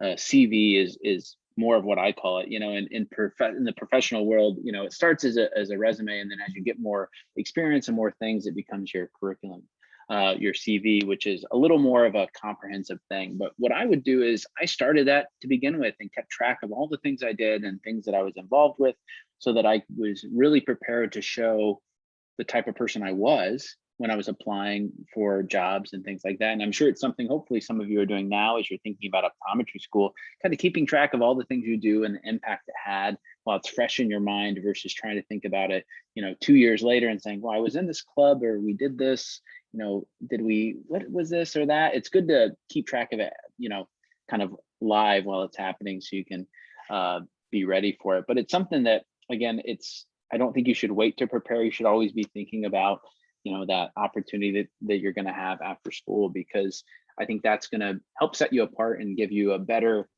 CV is more of what I call it, you know, in the professional world, you know, it starts as a resume, and then as you get more experience and more things, it becomes your curriculum, your CV, which is a little more of a comprehensive thing. But what I would do is I started that to begin with and kept track of all the things I did and things that I was involved with, so that I was really prepared to show the type of person I was when I was applying for jobs and things like that. And I'm sure it's something hopefully some of you are doing now as you're thinking about optometry school, kind of keeping track of all the things you do and the impact it had while it's fresh in your mind versus trying to think about it, you know, 2 years later and saying, well, I was in this club, or we did this, you know, what was this or that? It's good to keep track of it, you know, kind of live while it's happening, so you can be ready for it. But it's something that, again, I don't think you should wait to prepare. You should always be thinking about, you know, that opportunity that you're going to have after school, because I think that's going to help set you apart and give you a better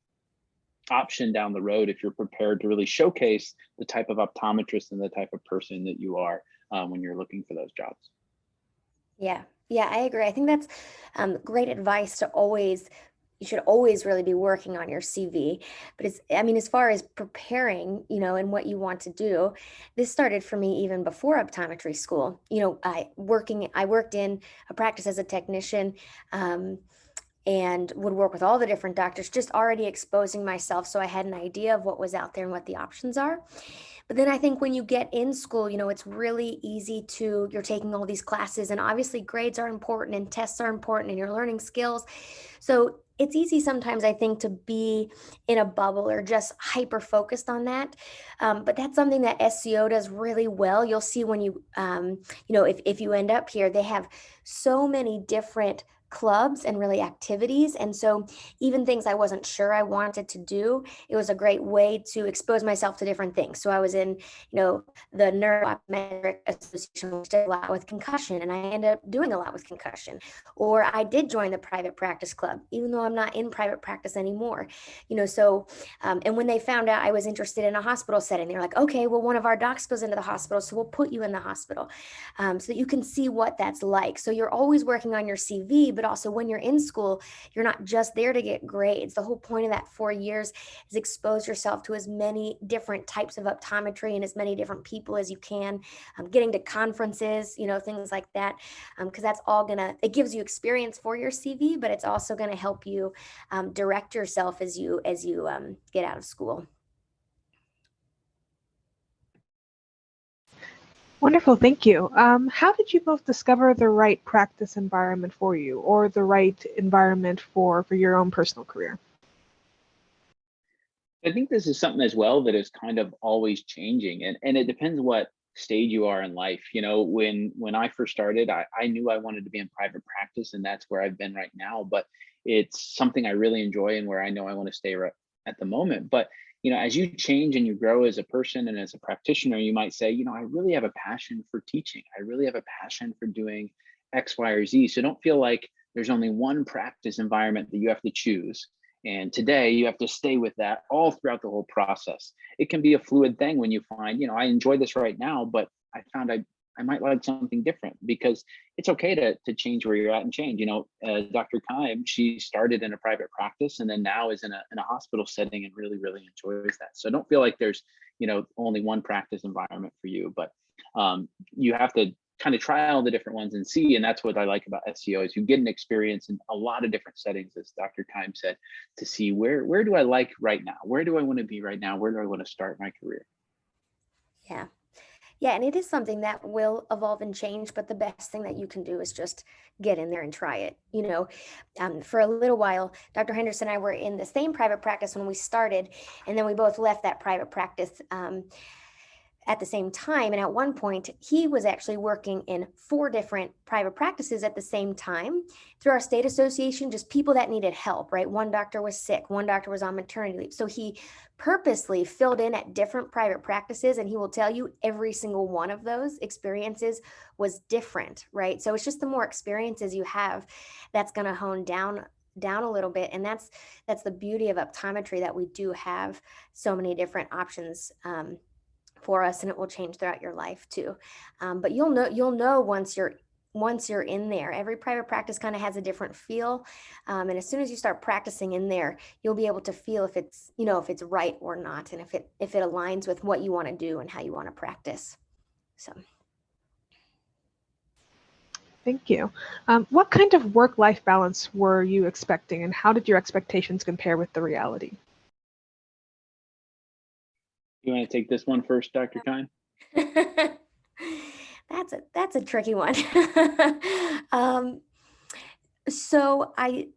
option down the road if you're prepared to really showcase the type of optometrist and the type of person that you are when you're looking for those jobs. Yeah, I agree. I think that's great advice to you should always really be working on your CV. But as far as preparing, you know, and what you want to do, this started for me even before optometry school. You know, I worked in a practice as a technician, and would work with all the different doctors, just already exposing myself. So I had an idea of what was out there and what the options are. But then I think when you get in school, you know, it's really easy you're taking all these classes, and obviously grades are important and tests are important and you're learning skills. So it's easy sometimes, I think, to be in a bubble or just hyper focused on that. But that's something that SEO does really well. You'll see when you know, if you end up here, they have so many different clubs and really activities. And so even things I wasn't sure I wanted to do, it was a great way to expose myself to different things. So I was in, the Neurooptometric Association, which did a lot with concussion, and I ended up doing a lot with concussion. Or I did join the private practice club, even though I'm not in private practice anymore. And when they found out I was interested in a hospital setting, they were like, okay, well, one of our docs goes into the hospital, so we'll put you in the hospital, so that you can see what that's like. So you're always working on your CV, but also when you're in school, you're not just there to get grades. The whole point of that 4 years is expose yourself to as many different types of optometry and as many different people as you can, getting to conferences, things like that, because that's all it gives you experience for your CV, but it's also gonna help you direct yourself as you get out of school. Wonderful, thank you. How did you both discover the right practice environment for you, or the right environment for your own personal career? I think this is something as well that is kind of always changing, and it depends what stage you are in life. When I first started, I knew I wanted to be in private practice, and that's where I've been right now. But it's something I really enjoy and where I know I want to stay right at the moment. But as you change and you grow as a person and as a practitioner, you might say, I really have a passion for teaching. I really have a passion for doing X, Y, or Z. So don't feel like there's only one practice environment that you have to choose. And today you have to stay with that all throughout the whole process. It can be a fluid thing when you find, I enjoy this right now, but I found I might like something different, because it's okay to change where you're at and change. Dr. Kime, she started in a private practice and then now is in a hospital setting and really, really enjoys that. So don't feel like there's, only one practice environment for you, but you have to kind of try all the different ones and see. And that's what I like about SEO, is you get an experience in a lot of different settings, as Dr. Kime said, to see where do I like right now? Where do I want to be right now? Where do I want to start my career? Yeah. Yeah, and it is something that will evolve and change, but the best thing that you can do is just get in there and try it. For a little while, Dr. Henderson and I were in the same private practice when we started, and then we both left that private practice at the same time. And at one point, he was actually working in 4 different private practices at the same time through our state association, just people that needed help, right? One doctor was sick, one doctor was on maternity leave. So he purposely filled in at different private practices, and he will tell you every single one of those experiences was different, right? So it's just the more experiences you have, that's going to hone down a little bit. And that's the beauty of optometry, that we do have so many different options for us, and it will change throughout your life too. But you'll know once you're in there. Every private practice kind of has a different feel, and as soon as you start practicing in there, you'll be able to feel if it's right or not, and if it aligns with what you want to do and how you want to practice. So. Thank you. What kind of work-life balance were you expecting, and how did your expectations compare with the reality? You want to take this one first, Dr. Kime? That's a tricky one. So I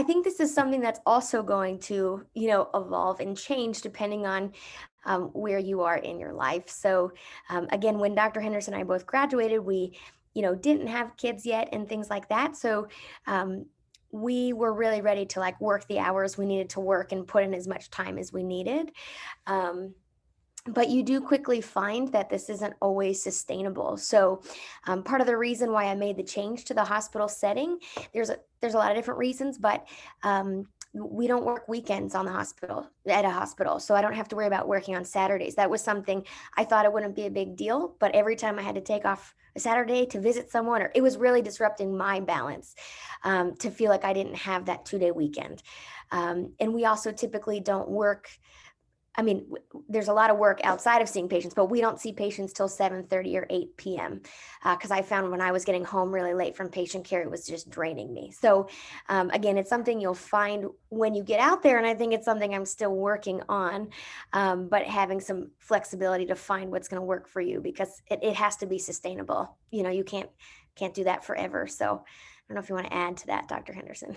think this is something that's also going to, evolve and change depending on where you are in your life. So again, when Dr. Henderson and I both graduated, we, didn't have kids yet and things like that. So we were really ready to work the hours we needed to work and put in as much time as we needed. But you do quickly find that this isn't always sustainable. So part of the reason why I made the change to the hospital setting, there's a lot of different reasons, but we don't work weekends at a hospital. So I don't have to worry about working on Saturdays. That was something I thought it wouldn't be a big deal, but every time I had to take off a Saturday to visit someone, or it was really disrupting my balance to feel like I didn't have that 2-day weekend. And we also typically don't work. There's a lot of work outside of seeing patients, but we don't see patients till 7:30 or 8 p.m. Because I found when I was getting home really late from patient care, it was just draining me. So again, it's something you'll find when you get out there, and I think it's something I'm still working on, but having some flexibility to find what's going to work for you, because it has to be sustainable. You can't do that forever. So I don't know if you want to add to that, Dr. Henderson.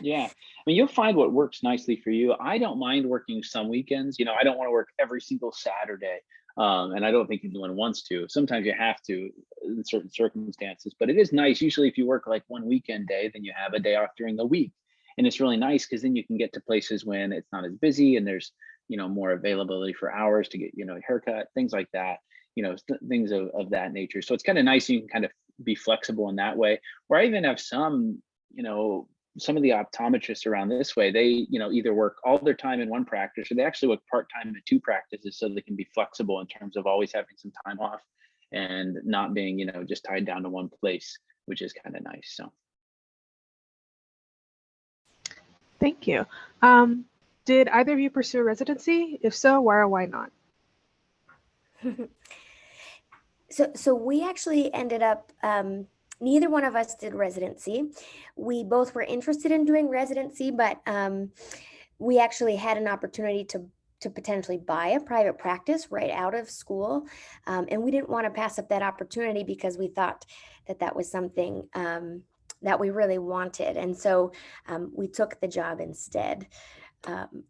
Yeah. You'll find what works nicely for you. I don't mind working some weekends. I don't want to work every single Saturday. And I don't think anyone wants to. Sometimes you have to in certain circumstances, but it is nice. Usually if you work like one weekend day, then you have a day off during the week. And it's really nice because then you can get to places when it's not as busy and there's, more availability for hours to get, a haircut, things like that, things of that nature. So it's kind of nice. You can kind of be flexible in that way. Or I even have some, some of the optometrists around this way, they, either work all their time in one practice or they actually work part-time in two practices so they can be flexible in terms of always having some time off and not being, just tied down to one place, which is kind of nice. So. Thank you. Did either of you pursue residency? If so, why or why not? So we actually ended up, neither one of us did residency. We both were interested in doing residency, but we actually had an opportunity to potentially buy a private practice right out of school. And we didn't want to pass up that opportunity because we thought that was something that we really wanted. And so we took the job instead.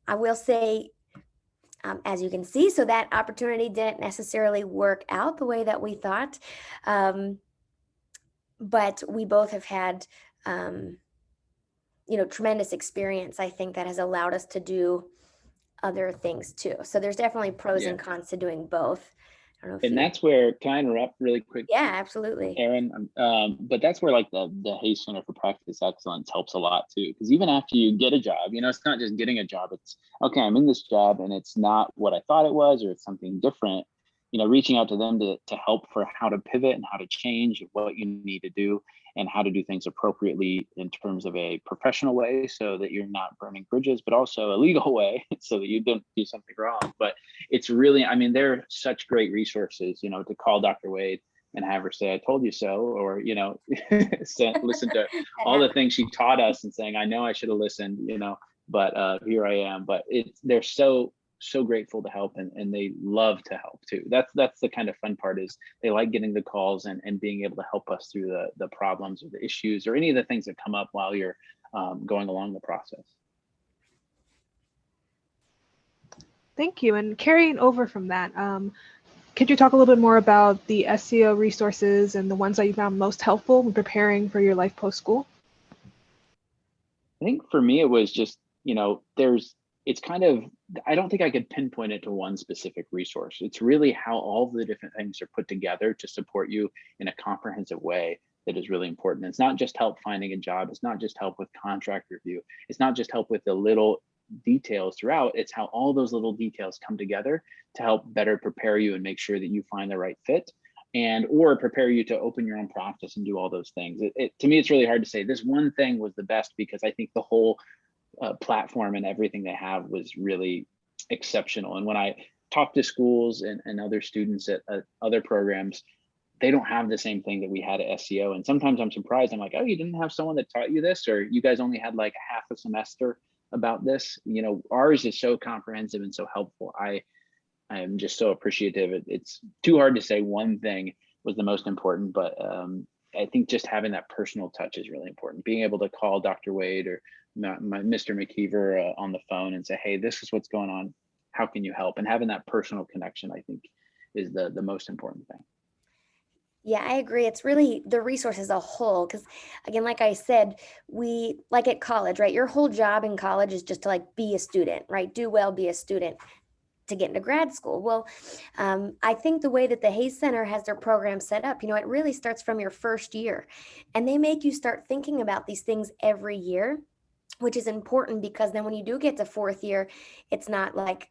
I will say, as you can see, so that opportunity didn't necessarily work out the way that we thought. But we both have had, tremendous experience, I think, that has allowed us to do other things too. So there's definitely pros and cons to doing both. I don't know if and that's where, can I interrupt really quick? Yeah, absolutely. Erin, but that's where like the Hayes Center for Practice Excellence helps a lot too. Because even after you get a job, it's not just getting a job. It's okay, I'm in this job and it's not what I thought it was, or it's something different. Reaching out to them to help for how to pivot and how to change what you need to do and how to do things appropriately in terms of a professional way so that you're not burning bridges, but also a legal way so that you don't do something wrong. But it's really, they're such great resources, to call Dr. Wade and have her say, I told you so, or, listen to all the things she taught us and saying, I know I should have listened, but here I am. But they're so grateful to help and they love to help too. That's the kind of fun part, is they like getting the calls and being able to help us through the problems or the issues or any of the things that come up while you're going along the process. Thank you. And carrying over from that, could you talk a little bit more about the SEO resources and the ones that you found most helpful when preparing for your life post-school? I think for me, it was just, it's kind of, I don't think I could pinpoint it to one specific resource. It's really how all the different things are put together to support you in a comprehensive way that is really important. It's not just help finding a job. It's not just help with contract review. It's not just help with the little details throughout. It's how all those little details come together to help better prepare you and make sure that you find the right fit or prepare you to open your own practice and do all those things. To me, it's really hard to say this one thing was the best, because I think the whole platform and everything they have was really exceptional. And when I talk to schools and other students at other programs, they don't have the same thing that we had at SEO. And sometimes I'm surprised. I'm like, oh, you didn't have someone that taught you this, or you guys only had like a half a semester about this. Ours is so comprehensive and so helpful. I am just so appreciative. It's too hard to say one thing was the most important, but I think just having that personal touch is really important. Being able to call Dr. Wade or my Mr. McKeever on the phone and say, hey, this is what's going on. How can you help? And having that personal connection, I think, is the most important thing. Yeah, I agree. It's really the resource as a whole, because again, like I said, we like at college, right? Your whole job in college is just to like be a student, right? Do well, be a student to get into grad school. Well, I think the way that the Hayes Center has their program set up, it really starts from your first year, and they make you start thinking about these things every year, which is important, because then when you do get to fourth year, it's not like,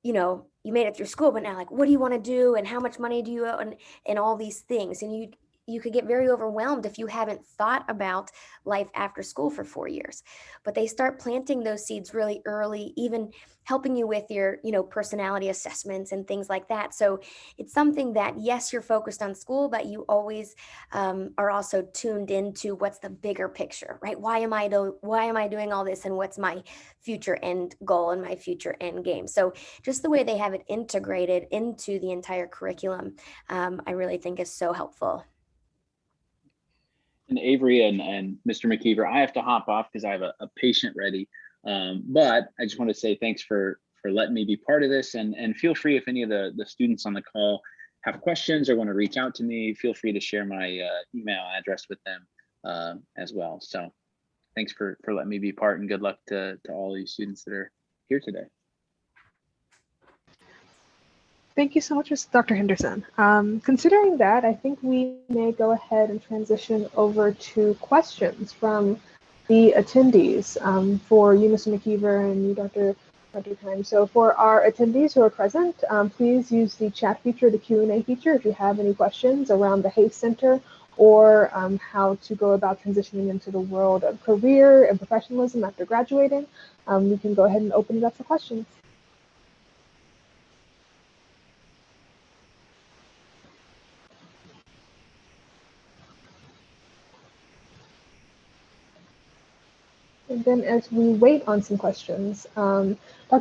you made it through school, but now like, what do you want to do? And how much money do you owe? And all these things. And you could get very overwhelmed if you haven't thought about life after school for 4 years. But they start planting those seeds really early, even helping you with your, personality assessments and things like that. So it's something that, yes, you're focused on school, but you always are also tuned into what's the bigger picture, right? Why am I doing all this, and what's my future end goal and my future end game? So just the way they have it integrated into the entire curriculum, I really think is so helpful. And Avery and Mr. McKeever, I have to hop off because I have a patient ready. But I just want to say thanks for letting me be part of this. And feel free, if any of the students on the call have questions or want to reach out to me, feel free to share my email address with them as well. So thanks for letting me be part, and good luck to all of you students that are here today. Thank you so much, Dr. Henderson. Considering that, I think we may go ahead and transition over to questions from the attendees for you, Mr. McKeever, and you, Dr. Kime. So for our attendees who are present, please use the chat feature, the Q&A feature, if you have any questions around the HACE Center or how to go about transitioning into the world of career and professionalism after graduating. We can go ahead and open it up for questions. And then as we wait on some questions, Dr.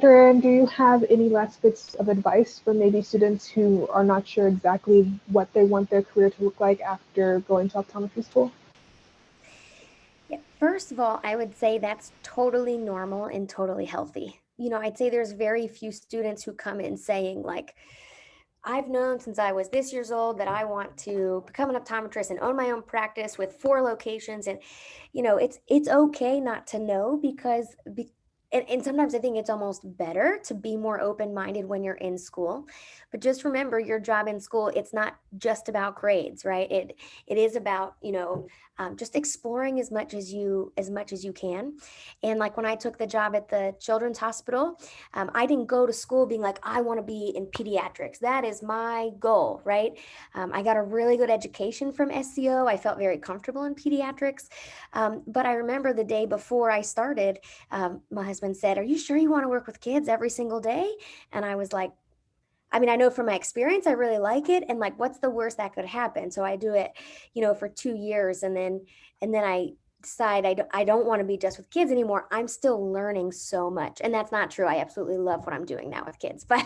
Aaron, do you have any last bits of advice for maybe students who are not sure exactly what they want their career to look like after going to optometry school? Yeah, first of all, I would say that's totally normal and totally healthy. You know, I'd say there's very few students who come in saying like, I've known since I was this years old that I want to become an optometrist and own my own practice with 4 locations. And, you know, it's okay not to know because and sometimes I think it's almost better to be more open-minded when you're in school. But just remember, your job in school, it's not just about grades, right? It is about, you know, just exploring as much as you can. And like when I took the job at the Children's Hospital, I didn't go to school being like, I want to be in pediatrics. That is my goal, right? I got a really good education from SCO. I felt very comfortable in pediatrics. But I remember the day before I started, my husband said, "Are you sure you want to work with kids every single day?" And I was like, I mean, I know from my experience, I really like it. And like, what's the worst that could happen? So I do it, you know, for 2 years. And then I decide I don't want to be just with kids anymore. I'm still learning so much. And that's not true. I absolutely love what I'm doing now with kids. But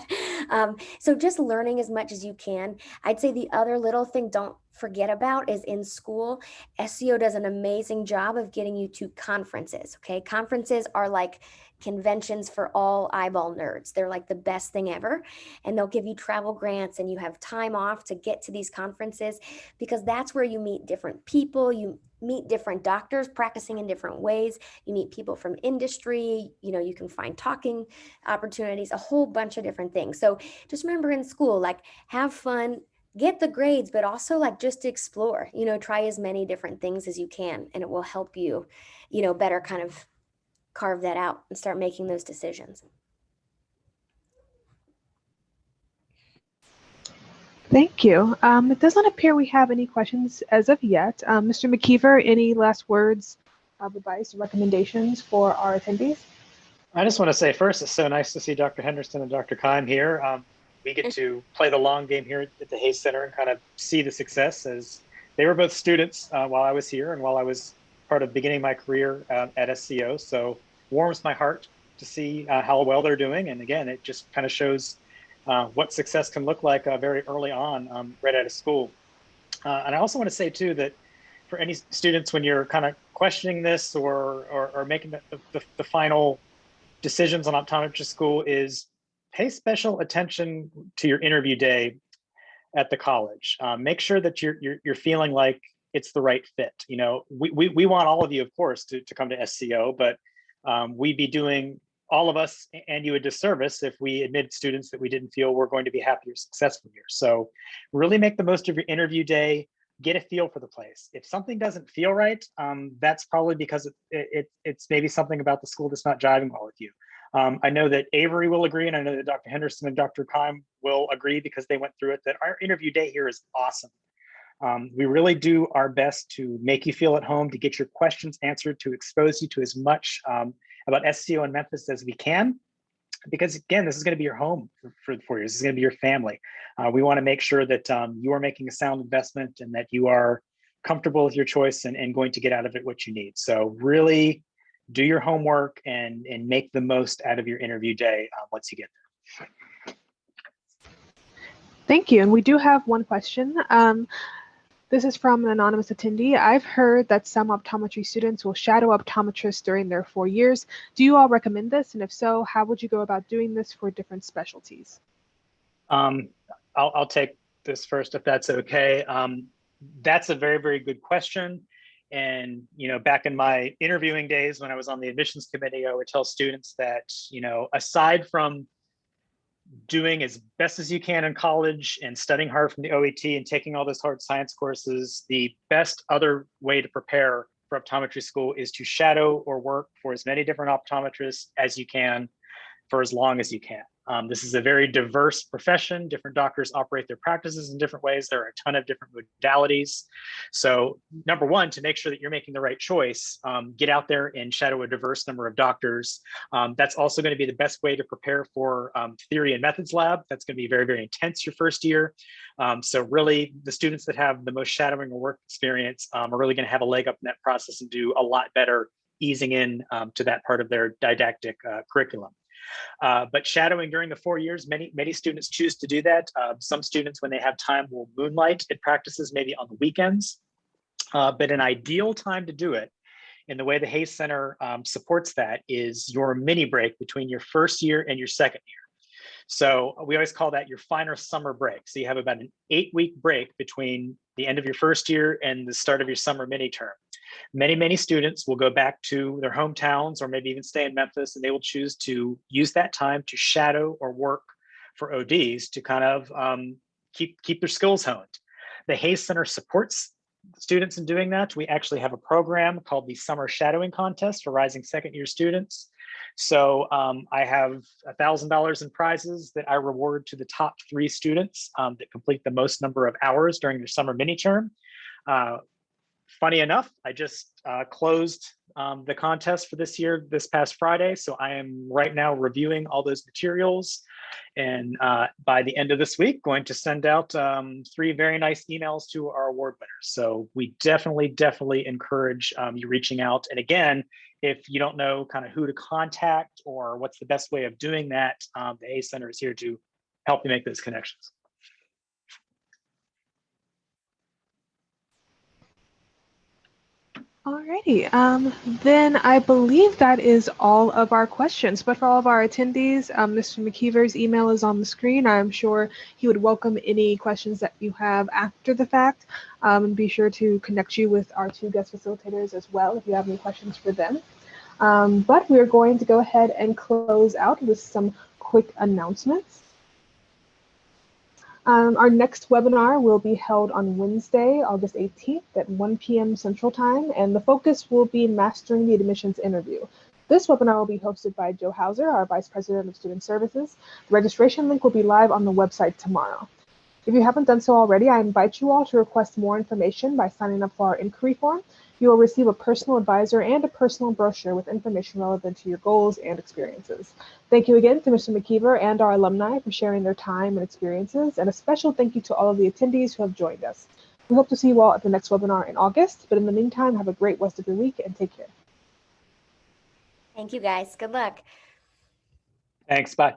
so just learning as much as you can. I'd say the other little thing don't forget about is in school, SEO does an amazing job of getting you to conferences. Okay. Conferences are like conventions for all eyeball nerds. They're like the best thing ever. And they'll give you travel grants and you have time off to get to these conferences because that's where you meet different people. You meet different doctors practicing in different ways. You meet people from industry. You know, you can find talking opportunities, a whole bunch of different things. So just remember in school, like have fun, get the grades, but also like just explore, you know, try as many different things as you can, and it will help you, you know, better kind of carve that out and start making those decisions. Thank you. It doesn't appear we have any questions as of yet. Mr. McKeever, any last words of advice or recommendations for our attendees? I just want to say first, it's so nice to see Dr. Henderson and Dr. Kime here. We get to play the long game here at the Hayes Center and kind of see the success, as they were both students while I was here and while I was part of beginning my career at SCO. So warms my heart to see how well they're doing. And again, it just kind of shows what success can look like very early on right out of school. And I also want to say too that for any students, when you're kind of questioning this or making the final decisions on optometry school, is pay special attention to your interview day at the college. Make sure that you're feeling like it's the right fit. You know, we want all of you, of course, to come to SCO, but we'd be doing all of us and you a disservice if we admitted students that we didn't feel were going to be happy or successful here. So really make the most of your interview day, get a feel for the place. If something doesn't feel right, that's probably because it's maybe something about the school that's not jiving well with you. I know that Avery will agree, and I know that Dr. Henderson and Dr. Kime will agree because they went through it, that our interview day here is awesome. We really do our best to make you feel at home, to get your questions answered, to expose you to as much about SCO in Memphis as we can. Because again, this is going to be your home for 4 years. This is going to be your family. We want to make sure that you are making a sound investment and that you are comfortable with your choice and going to get out of it what you need. So really do your homework and make the most out of your interview day once you get there. Thank you. And we do have one question. This is from an anonymous attendee. I've heard that some optometry students will shadow optometrists during their 4 years. Do you all recommend this? And if so, how would you go about doing this for different specialties? I'll take this first if that's okay. That's a very, very good question. And, back in my interviewing days when I was on the admissions committee, I would tell students that, aside from doing as best as you can in college and studying hard from the OET and taking all those hard science courses, the best other way to prepare for optometry school is to shadow or work for as many different optometrists as you can for as long as you can. This is a very diverse profession. Different doctors operate their practices in different ways. There are a ton of different modalities. So number one, to make sure that you're making the right choice, get out there and shadow a diverse number of doctors. That's also going to be the best way to prepare for theory and methods lab. That's going to be very, very intense your first year. So really the students that have the most shadowing or work experience are really going to have a leg up in that process and do a lot better easing in to that part of their didactic curriculum. But shadowing during the 4 years, many students choose to do that. Some students, when they have time, will moonlight at practices, maybe on the weekends. But an ideal time to do it, and the way the Hayes Center supports that, is your mini break between your first year and your second year. So we always call that your final summer break. So you have about an 8-week break between the end of your first year and the start of your summer mini term. Many students will go back to their hometowns or maybe even stay in Memphis, and they will choose to use that time to shadow or work for ODs to kind of keep their skills honed. The Hayes Center supports students in doing that. We actually have a program called the Summer Shadowing Contest for rising second-year students. So I have $1,000 in prizes that I reward to the top 3 students that complete the most number of hours during their summer mini term. Funny enough, I just closed the contest for this year this past Friday. So I am right now reviewing all those materials. And by the end of this week, going to send out 3 very nice emails to our award winners. So we definitely encourage you reaching out. And again, if you don't know kind of who to contact or what's the best way of doing that, the Hayes Center is here to help you make those connections. Alrighty, then I believe that is all of our questions. But for all of our attendees, Mr. McKeever's email is on the screen. I'm sure he would welcome any questions that you have after the fact, and be sure to connect you with our 2 guest facilitators as well if you have any questions for them. But we're going to go ahead and close out with some quick announcements. Our next webinar will be held on Wednesday, August 18th at 1 p.m. Central Time, and the focus will be mastering the admissions interview. This webinar will be hosted by Joe Hauser, our Vice President of Student Services. The registration link will be live on the website tomorrow. If you haven't done so already, I invite you all to request more information by signing up for our inquiry form. You will receive a personal advisor and a personal brochure with information relevant to your goals and experiences. Thank you again to Mr. McKeever and our alumni for sharing their time and experiences, and a special thank you to all of the attendees who have joined us. We hope to see you all at the next webinar in August, but in the meantime, have a great rest of your week and take care. Thank you, guys. Good luck. Thanks. Bye.